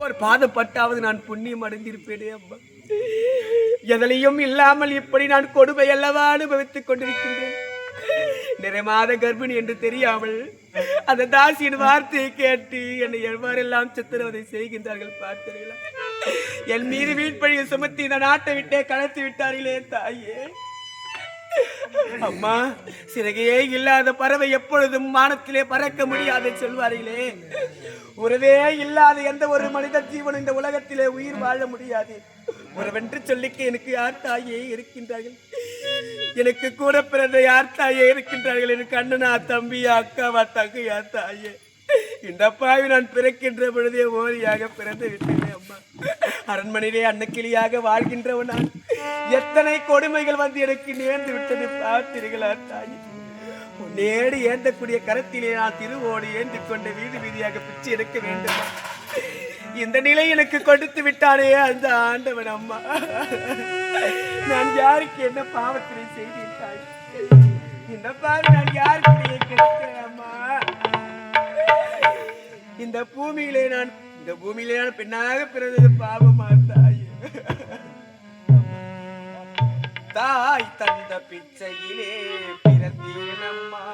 ஒரு பாதப்பட்டாவது நான் புண்ணியம் அடைந்திருப்பேனே அம்மா. எதலையும் இல்லாமல் இப்படி நான் கொடுமை அல்லவா அனுபவித்துக் கொண்டிருக்கின்றேன். நிறைமாத கர்ப்பிணி என்று தெரியாமல் அந்த தாசியின் வார்த்தையை கேட்டு என்னை எவ்வாறெல்லாம் சித்திரவதை செய்கின்றார்கள் பார்த்தீர்களா? என் மீது வீட்பழியை சுமத்தி இந்த நாட்டை விட்டே கலத்து விட்டார்களே தாயே. அம்மா, சிறகையே இல்லாத பறவை எப்பொழுதும் வானத்திலே பறக்க முடியாது சொல்வார்களே. உறவே இல்லாத எந்த ஒரு மனித ஜீவன் இந்த உலகத்திலே உயிர் வாழ முடியாது. உறவென்று சொல்லிக்க எனக்கு யார் தாயே இருக்கின்றார்கள்? எனக்கு கூட பிறந்த யார் தாயே இருக்கின்றார்கள்? எனக்கு அண்ணனா, தம்பியா, அக்காவா, தங்கையா தாயே? இந்த பாவி நான் பிறக்கின்ற பொழுதே ஓரியாக பிறந்து விட்டேனே அம்மா. அரண்மனையிலே அன்னக்கிளியாக வாழ்கின்றவன் நான். எத்தனை கொடுமைகள் வந்து எனக்கு நேர்ந்து விட்டது பார்த்தீர்களா தாயே? நேடு ஏந்தக்கூடிய கரத்திலே நான் திருவோடு ஏந்தி கொண்ட வீதி வீதியாக பிச்சு எடுக்க வேண்டும். இந்த நிலை எனக்கு கொடுத்து விட்டானே அந்த ஆண்டவன் அம்மா. நான் யாருக்கு என்ன பாவத்தினை செய்தேன் தாய்? இந்த பாவி நான் யாருக்கு கிடைத்தேன் அம்மா? இந்த பூமியிலே நான் பெண்ணாக பிறந்தது பாவமா தாய்? தாய் தந்த பிச்சையிலே பிறந்தேன் அம்மா.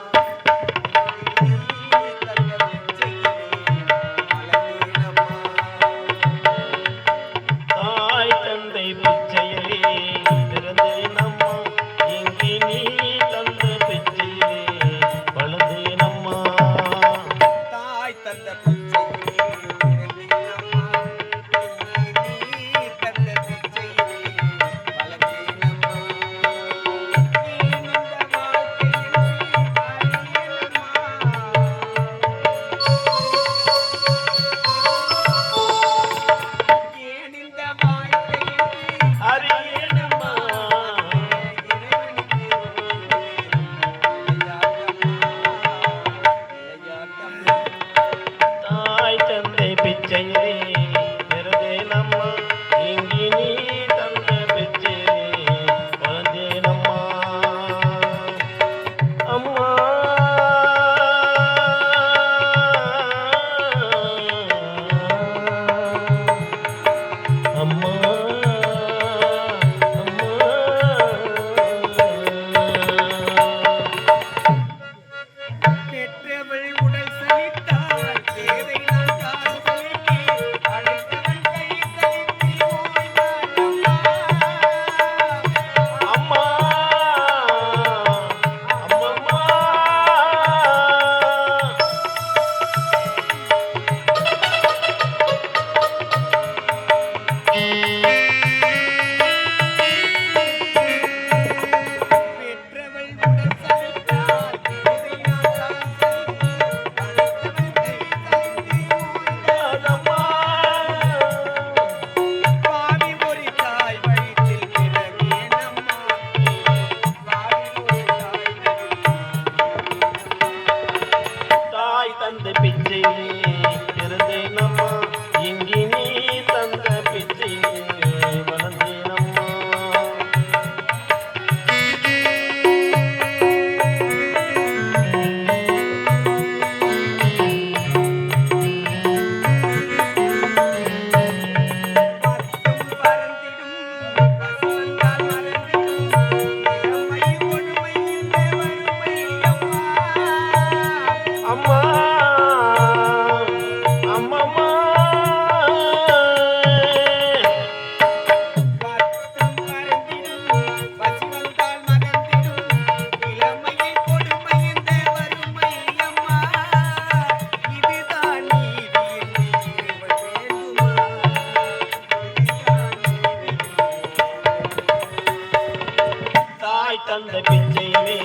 தந்த பிச்சையிலே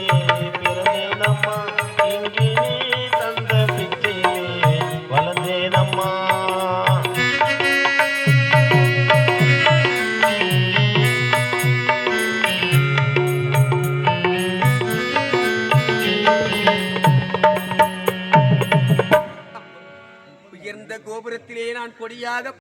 பிறந்தேனம்மா, இங்கே நீ தந்த பிச்சையிலே வளர்ந்தேனம்மா. உயர்ந்த கோபுரத்திலே நான் கொடியாக